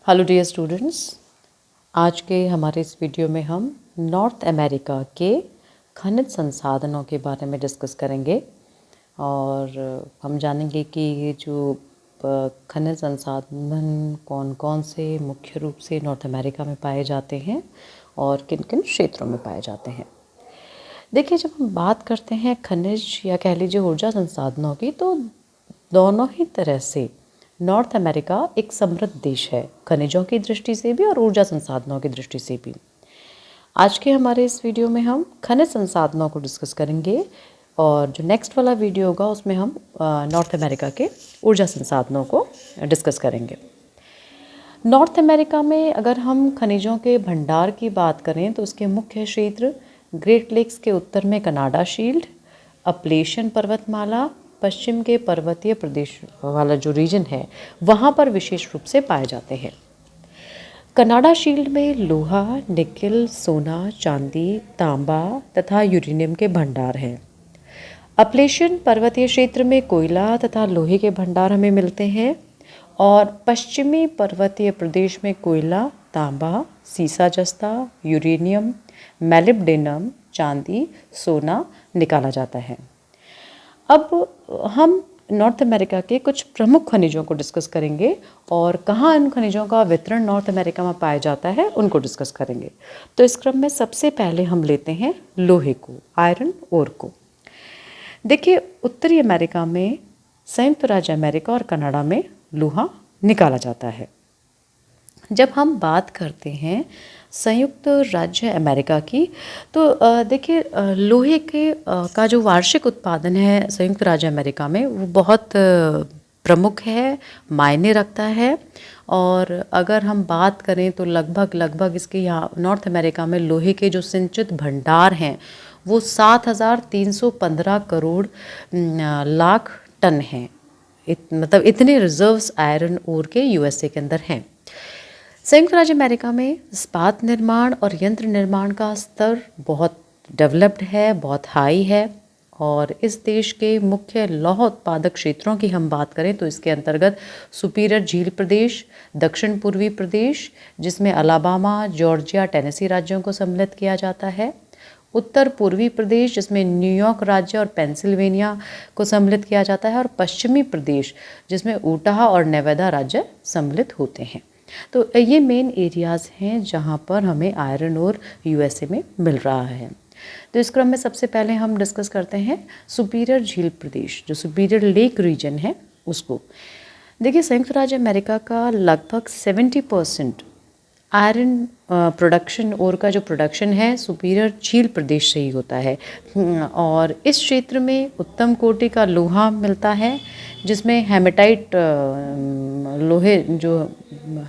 Hello dear students, आज के हमारे इस वीडियो में हम नॉर्थ अमेरिका के खनिज संसाधनों के बारे में डिस्कस करेंगे और हम जानेंगे कि ये जो खनिज संसाधन कौन कौन से मुख्य रूप से नॉर्थ अमेरिका में पाए जाते हैं और किन किन क्षेत्रों में पाए जाते हैं। देखिए, जब हम बात करते हैं खनिज या कह लीजिए ऊर्जा संसाधनों की, तो दोनों ही तरह से नॉर्थ अमेरिका एक समृद्ध देश है, खनिजों की दृष्टि से भी और ऊर्जा संसाधनों की दृष्टि से भी। आज के हमारे इस वीडियो में हम खनिज संसाधनों को डिस्कस करेंगे और जो नेक्स्ट वाला वीडियो होगा उसमें हम नॉर्थ अमेरिका के ऊर्जा संसाधनों को डिस्कस करेंगे। नॉर्थ अमेरिका में अगर हम खनिजों के भंडार की बात करें तो उसके मुख्य क्षेत्र ग्रेट लेक्स के उत्तर में कनाडा शील्ड, अपलेशियन पर्वतमाला, पश्चिम के पर्वतीय प्रदेश वाला जो रीजन है वहाँ पर विशेष रूप से पाए जाते हैं। कनाडा शील्ड में लोहा, निकेल, सोना, चांदी, तांबा तथा यूरेनियम के भंडार हैं। अपलेशियन पर्वतीय क्षेत्र में कोयला तथा लोहे के भंडार हमें मिलते हैं और पश्चिमी पर्वतीय प्रदेश में कोयला, तांबा, सीसा जस्ता, यूरेनियम, मैलिब्डेनम, चांदी, सोना निकाला जाता है। अब हम नॉर्थ अमेरिका के कुछ प्रमुख खनिजों को डिस्कस करेंगे और कहाँ इन खनिजों का वितरण नॉर्थ अमेरिका में पाया जाता है उनको डिस्कस करेंगे। तो इस क्रम में सबसे पहले हम लेते हैं लोहे को, आयरन ओर को। देखिए, उत्तरी अमेरिका में, संयुक्त राज्य अमेरिका और कनाडा में लोहा निकाला जाता है। जब हम बात करते हैं संयुक्त राज्य अमेरिका की, तो देखिए लोहे के का जो वार्षिक उत्पादन है संयुक्त राज्य अमेरिका में वो बहुत प्रमुख है, मायने रखता है। और अगर हम बात करें तो लगभग इसके यहाँ नॉर्थ अमेरिका में लोहे के जो संचित भंडार हैं वो 7,315 करोड़ लाख टन हैं। मतलब इतने रिजर्व्स आयरन ओर के यूएसए के अंदर हैं। संयुक्त राज्य अमेरिका में इस्पात निर्माण और यंत्र निर्माण का स्तर बहुत डेवलप्ड है, बहुत हाई है। और इस देश के मुख्य लौह उत्पादक क्षेत्रों की हम बात करें तो इसके अंतर्गत सुपीरियर झील प्रदेश, दक्षिण पूर्वी प्रदेश जिसमें अलाबामा, जॉर्जिया, टेनेसी राज्यों को सम्मिलित किया जाता है, उत्तर पूर्वी प्रदेश जिसमें न्यूयॉर्क राज्य और पेंसिल्वेनिया को सम्मिलित किया जाता है, और पश्चिमी प्रदेश जिसमें ऊटाह और नेवादा राज्य सम्मिलित होते हैं। तो ये मेन एरियाज़ हैं जहाँ पर हमें आयरन ओर यूएसए में मिल रहा है। तो इस क्रम में सबसे पहले हम डिस्कस करते हैं सुपीरियर झील प्रदेश, जो सुपीरियर लेक रीजन है उसको। देखिए, संयुक्त राज्य अमेरिका का लगभग 70% आयरन प्रोडक्शन और का जो प्रोडक्शन है सुपीरियर झील प्रदेश से ही होता है। और इस क्षेत्र में उत्तम कोटि का लोहा मिलता है जिसमें हेमेटाइट लोहे, जो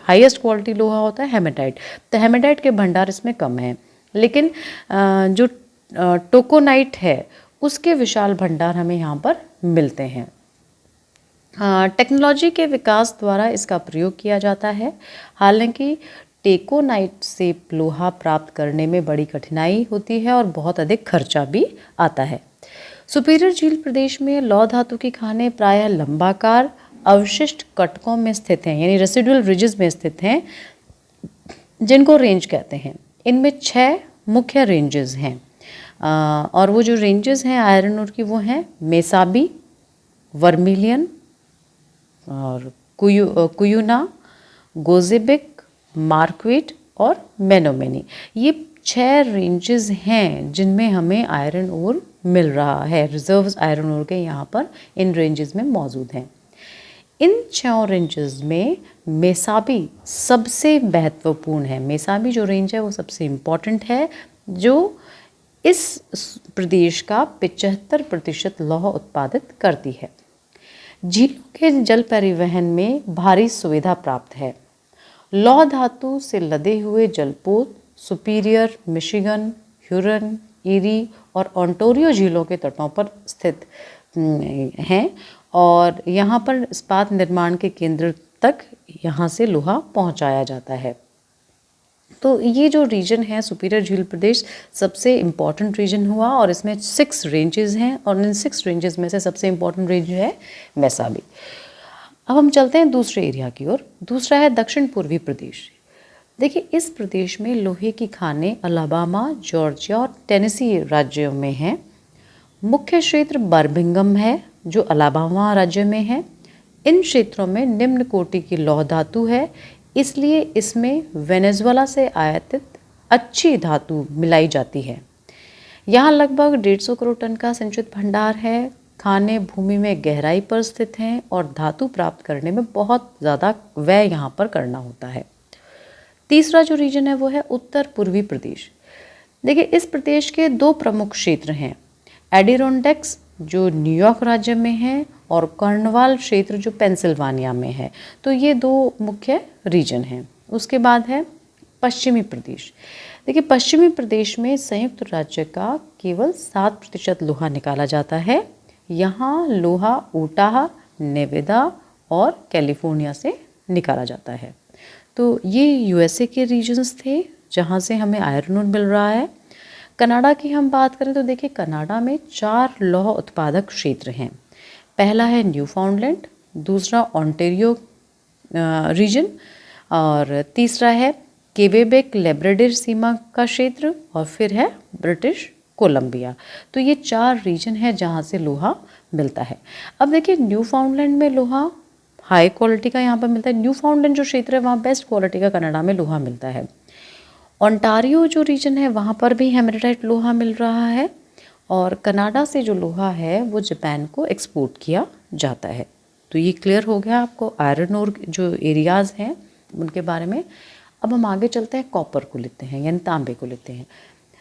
हाईएस्ट क्वालिटी लोहा होता है हेमेटाइट, तो हेमेटाइट के भंडार इसमें कम हैं। लेकिन जो टोकोनाइट है उसके विशाल भंडार हमें यहाँ पर मिलते हैं। टेक्नोलॉजी के विकास द्वारा इसका प्रयोग किया जाता है। हालांकि टेकोनाइट से लोहा प्राप्त करने में बड़ी कठिनाई होती है और बहुत अधिक खर्चा भी आता है। सुपीरियर झील प्रदेश में लौह धातु की खानें प्रायः लंबाकार अवशिष्ट कटकों में स्थित हैं, यानी रेसिडुअल रिजेस में स्थित हैं, जिनको रेंज कहते हैं। इनमें 6 मुख्य रेंजेस हैं और वो जो रेंजेस हैं आयरन ओर की वो हैं मेसाबी, वर्मिलियन और कुयूना, गोजेबिक, मार्क्वेट और मेनोमेनी। ये 6 रेंजेस हैं जिनमें हमें आयरन ओर मिल रहा है। रिजर्व्स आयरन ओर के यहाँ पर इन रेंजेस में मौजूद हैं। इन 6 रेंजेस में मेसाबी सबसे महत्वपूर्ण है। मेसाबी जो रेंज है वो सबसे इम्पॉर्टेंट है, जो इस प्रदेश का 75% लौह उत्पादित करती है। झीलों के जल परिवहन में भारी सुविधा प्राप्त है। लौह धातु से लदे हुए जलपोत सुपीरियर, मिशिगन, ह्यूरन, ईरी और ओंटारियो झीलों के तटों पर स्थित हैं और यहाँ पर इस्पात निर्माण के केंद्र तक यहाँ से लोहा पहुँचाया जाता है। तो ये जो रीजन है सुपीरियर झील प्रदेश सबसे इम्पॉर्टेंट रीजन हुआ और इसमें 6 रेंजेस हैं और इन 6 रेंजेस में से सबसे इम्पॉर्टेंट रेंज है मेसाबी। अब हम चलते हैं दूसरे एरिया की ओर। दूसरा है दक्षिण पूर्वी प्रदेश। देखिए, इस प्रदेश में लोहे की खानें अलाबामा, जॉर्जिया और टेनेसी राज्यों में हैं। मुख्य क्षेत्र बर्मिंघम है जो अलाबामा राज्य में है। इन क्षेत्रों में निम्न कोटि की लौह धातु है, इसलिए इसमें वेनेजुएला से आयातित अच्छी धातु मिलाई जाती है। यहाँ लगभग 150 करोड़ टन का संचित भंडार है। खानें भूमि में गहराई पर स्थित हैं और धातु प्राप्त करने में बहुत ज़्यादा व्यय यहाँ पर करना होता है। तीसरा जो रीजन है वो है उत्तर पूर्वी प्रदेश। देखिए, इस प्रदेश के दो प्रमुख क्षेत्र हैं, एडिरोंडेक्स जो न्यूयॉर्क राज्य में है और कॉर्नवाल क्षेत्र जो पेंसिल्वानिया में है। तो ये दो मुख्य रीजन हैं। उसके बाद है पश्चिमी प्रदेश। देखिए, पश्चिमी प्रदेश में संयुक्त राज्य का केवल 7% लोहा निकाला जाता है। यहाँ लोहा ऊटाह, नेवादा और कैलिफोर्निया से निकाला जाता है। तो ये यूएसए के रीजन्स थे जहाँ से हमें आयरन ओर मिल रहा है। कनाडा की हम बात करें तो देखिए, कनाडा में 4 लौह उत्पादक क्षेत्र हैं। पहला है न्यूफाउंडलैंड, दूसरा ओंटारियो रीजन और तीसरा है केबेक लेब्राडोर सीमा का क्षेत्र और फिर है ब्रिटिश कोलंबिया। तो ये 4 रीजन है जहाँ से लोहा मिलता है। अब देखिए, न्यूफाउंडलैंड में लोहा हाई क्वालिटी का यहाँ पर मिलता है। न्यूफाउंडलैंड जो क्षेत्र है वहाँ बेस्ट क्वालिटी का कनाडा में लोहा मिलता है। ओंटारियो जो रीजन है वहाँ पर भी हेमरेटाइट लोहा मिल रहा है और कनाडा से जो लोहा है वो जापान को एक्सपोर्ट किया जाता है। तो ये क्लियर हो गया आपको आयरन ओर जो एरियाज़ हैं उनके बारे में। अब हम आगे चलते हैं, कॉपर को लेते हैं यानी तांबे को लेते हैं।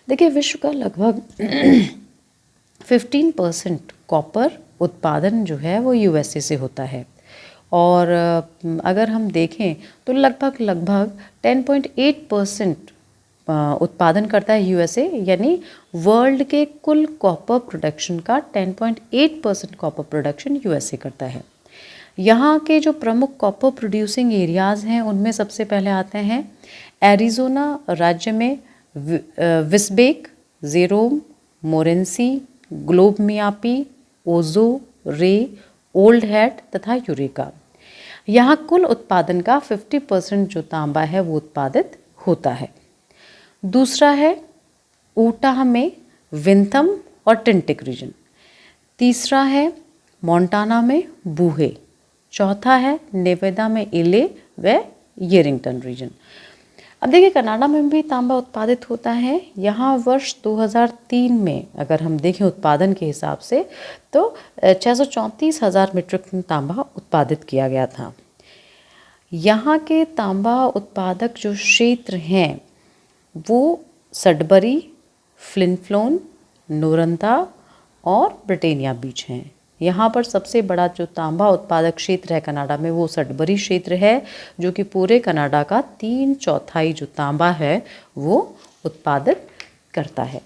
देखिए, विश्व का लगभग 15% कॉपर उत्पादन जो है वो यूएसए से होता है और अगर हम देखें तो लगभग 10.8% उत्पादन करता है यूएसए, यानी वर्ल्ड के कुल कॉपर प्रोडक्शन का 10.8% कॉपर प्रोडक्शन यूएसए करता है। यहाँ के जो प्रमुख कॉपर प्रोड्यूसिंग एरियाज़ हैं उनमें सबसे पहले आते हैं एरिज़ोना राज्य में विस्बेक, जेरोम, मोरेंसी, ग्लोब मियापी, ओजो, रे, ओल्ड हैट तथा यूरेका। यहाँ कुल उत्पादन का 50% जो तांबा है वो उत्पादित होता है। दूसरा है ऊटाह में विंथम और टिंटिक रीजन। तीसरा है मोंटाना में बूहे। चौथा है नेवादा में इले व येरिंगटन रीजन। अब देखिए, कनाडा में भी तांबा उत्पादित होता है। यहाँ वर्ष 2003 में अगर हम देखें उत्पादन के हिसाब से तो 634,000 मीट्रिक टन तांबा उत्पादित किया गया था। यहाँ के तांबा उत्पादक जो क्षेत्र हैं वो सडबरी, फ्लिनफ्लोन, नोरंता और ब्रिटेनिया बीच हैं। यहाँ पर सबसे बड़ा जो तांबा उत्पादक क्षेत्र है कनाडा में वो सडबरी क्षेत्र है, जो कि पूरे कनाडा का 3/4 जो तांबा है वो उत्पादित करता है।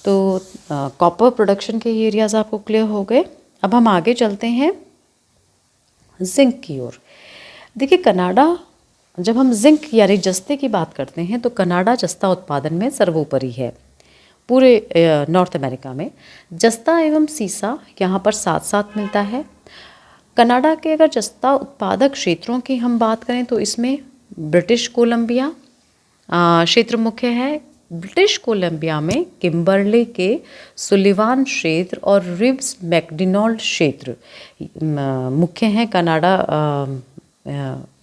तो कॉपर प्रोडक्शन के एरियाज आपको क्लियर हो गए। अब हम आगे चलते हैं जिंक की ओर। देखिए, कनाडा जब हम जिंक यानी जस्ते की बात करते हैं तो कनाडा जस्ता उत्पादन में सर्वोपरि है। पूरे नॉर्थ अमेरिका में जस्ता एवं सीसा यहाँ पर साथ साथ मिलता है। कनाडा के अगर जस्ता उत्पादक क्षेत्रों की हम बात करें तो इसमें ब्रिटिश कोलंबिया क्षेत्र मुख्य है। ब्रिटिश कोलंबिया में किम्बरले के सुलिवान क्षेत्र और रिब्स मैकडोनाल्ड क्षेत्र मुख्य हैं कनाडा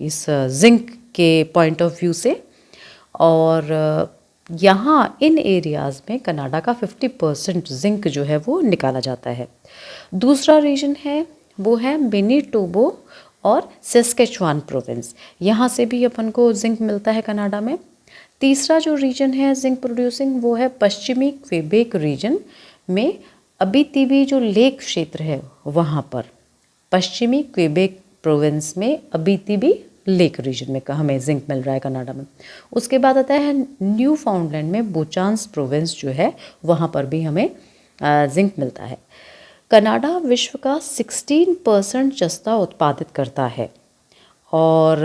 इस जिंक के पॉइंट ऑफ व्यू से। और यहाँ इन एरियाज़ में कनाडा का 50% जिंक जो है वो निकाला जाता है। दूसरा रीजन है वो है मैनीटोबा और सस्केचुआन प्रोविंस, यहाँ से भी अपन को जिंक मिलता है कनाडा में। तीसरा जो रीजन है जिंक प्रोड्यूसिंग वो है पश्चिमी क्वेबेक रीजन में अबीतीबी जो लेक क्षेत्र है वहाँ पर, पश्चिमी क्वेबेक प्रोविंस में अबीतीबी लेक रीजन में हमें जिंक मिल रहा है कनाडा में। उसके बाद आता है न्यू फाउंडलैंड में बोचांस प्रोविंस जो है वहाँ पर भी हमें जिंक मिलता है। कनाडा विश्व का 16% जस्ता उत्पादित करता है और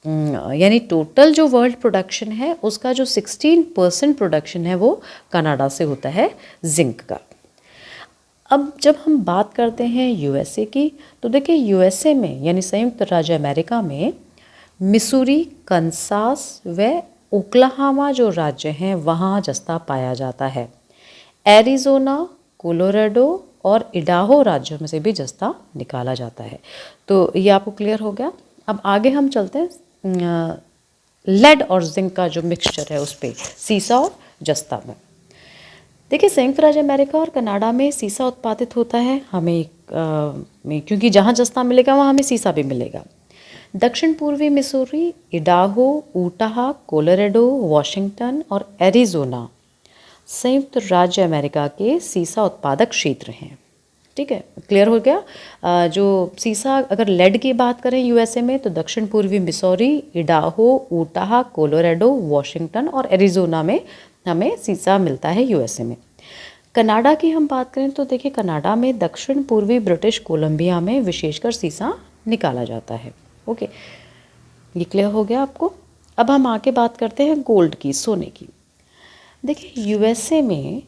यानी टोटल जो वर्ल्ड प्रोडक्शन है उसका जो 16% प्रोडक्शन है वो कनाडा से होता है जिंक का। अब जब हम बात करते हैं यूएसए की, तो देखिए यूएसए में यानी संयुक्त राज्य अमेरिका में मिसूरी, कंसास व ओक्लाहोमा जो राज्य हैं वहाँ जस्ता पाया जाता है। एरिज़ोना, कोलोराडो और इडाहो राज्यों में से भी जस्ता निकाला जाता है। तो ये आपको क्लियर हो गया। अब आगे हम चलते हैं लेड और जिंक का जो मिक्सचर है उस पर, सीसा और जस्ता में। देखिए संयुक्त राज्य अमेरिका और कनाडा में सीसा उत्पादित होता है हमें क्योंकि जहाँ जस्ता मिलेगा वहाँ हमें सीसा भी मिलेगा। दक्षिण पूर्वी मिसूरी, इडाहो, ऊटाह, कोलोराडो, वॉशिंगटन और एरिज़ोना संयुक्त राज्य अमेरिका के सीसा उत्पादक क्षेत्र हैं। ठीक है, क्लियर हो गया। जो सीसा अगर लेड की बात करें यूएसए में, तो दक्षिण पूर्वी मिसौरी, इडाहो, ऊटाह, कोलोराडो, वॉशिंगटन और एरिज़ोना में हमें सीसा मिलता है यूएसए में। कनाडा की हम बात करें तो देखिए कनाडा में दक्षिण पूर्वी ब्रिटिश कोलंबिया में विशेषकर सीसा निकाला जाता है। ओके, ये क्लियर हो गया आपको। अब हम आगे बात करते हैं गोल्ड की, सोने की। देखिए यूएसए में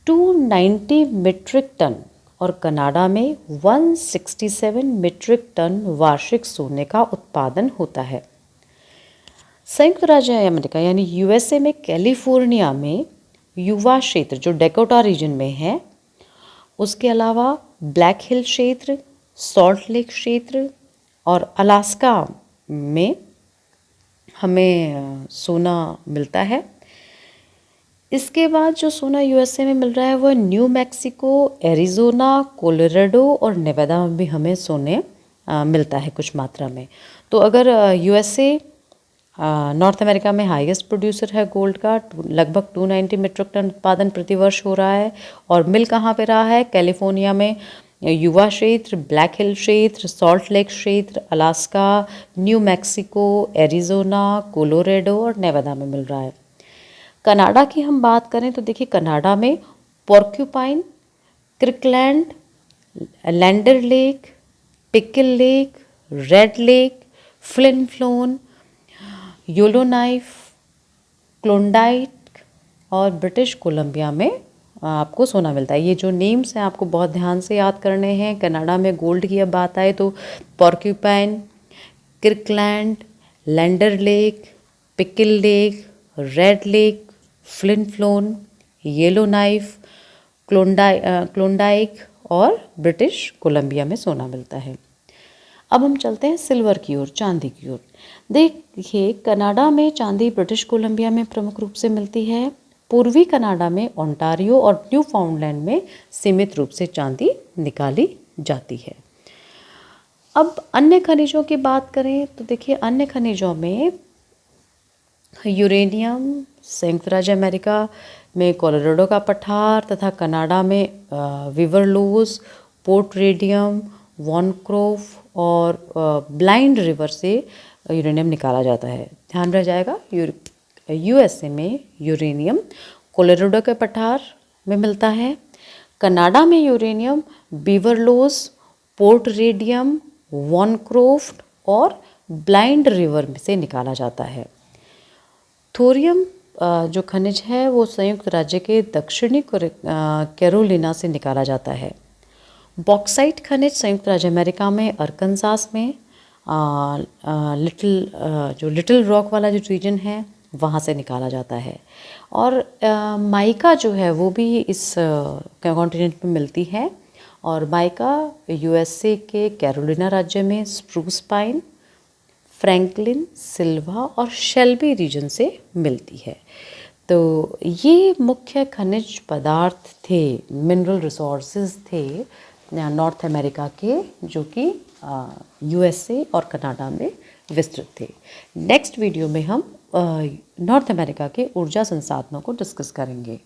290 मीट्रिक टन और कनाडा में 167 मीट्रिक टन वार्षिक सोने का उत्पादन होता है। संयुक्त राज्य अमेरिका यानी यूएसए में कैलिफोर्निया में युवा क्षेत्र जो डेकोटा रीजन में है, उसके अलावा ब्लैक हिल क्षेत्र, सॉल्ट लेक क्षेत्र और अलास्का में हमें सोना मिलता है। इसके बाद जो सोना यूएसए में मिल रहा है वो न्यू मैक्सिको, एरिज़ोना, कोलोराडो और नेवादा में भी हमें सोने मिलता है कुछ मात्रा में। तो अगर यूएसए नॉर्थ अमेरिका में हाईएस्ट प्रोड्यूसर है गोल्ड का, लगभग 290 मीट्रिक टन उत्पादन प्रतिवर्ष हो रहा है। और मिल कहाँ पे रहा है? कैलिफोर्निया में युवा क्षेत्र, ब्लैक हिल क्षेत्र, सॉल्ट लेक क्षेत्र, Alaska, new Mexico, Arizona, Colorado और नेवादा में मिल रहा है। कनाडा की हम बात करें तो देखिए कनाडा में Porcupine, Kirkland, Lander Lake, Pickle Lake, Red Lake, Flin Flon, Yellowknife, Klondike और ब्रिटिश कोलंबिया में आपको सोना मिलता है। ये जो नेम्स हैं आपको बहुत ध्यान से याद करने हैं। कनाडा में गोल्ड की अब बात आए तो Porcupine, Kirkland, Lander Lake, Pickle Lake, Red Lake, Flin Flon, Yellowknife, Klondike और ब्रिटिश कोलंबिया में सोना मिलता है। अब हम चलते हैं सिल्वर की ओर, चांदी की ओर। देखिए कनाडा में चांदी ब्रिटिश कोलंबिया में प्रमुख रूप से मिलती है। पूर्वी कनाडा में ओंटारियो और न्यू फाउंडलैंड में सीमित रूप से चांदी निकाली जाती है। अब अन्य खनिजों की बात करें तो देखिए अन्य खनिजों में यूरेनियम संयुक्त राज्य अमेरिका में कोलोराडो का पठार तथा कनाडा में विवरलोज, पोर्ट रेडियम, वॉनक्रोफ और ब्लाइंड रिवर से यूरेनियम निकाला जाता है। ध्यान रह जाएगा, यूएसए में यूरेनियम कोलोराडो के पठार में मिलता है। कनाडा में यूरेनियम बीवरलोज, पोर्ट रेडियम, वॉनक्रोफ्ट और ब्लाइंड रिवर से निकाला जाता है। थोरियम जो खनिज है वो संयुक्त राज्य के दक्षिणी कैरोलिना से निकाला जाता है। बॉक्साइट खनिज संयुक्त राज्य अमेरिका में अरकनसास में लिटिल रॉक वाला जो रीजन है वहाँ से निकाला जाता है। और माइका जो है वो भी इस कॉन्टिनेंट में मिलती है। और माइका यूएसए के कैरोलिना राज्य में स्प्रूस पाइन, फ्रैंकलिन, सिल्वा और शेल्बी रीजन से मिलती है। तो ये मुख्य खनिज पदार्थ थे, मिनरल रिसोर्सेज थे नॉर्थ अमेरिका के, जो कि यूएसए और कनाडा में विस्तृत थे। नेक्स्ट वीडियो में हम नॉर्थ अमेरिका के ऊर्जा संसाधनों को डिस्कस करेंगे।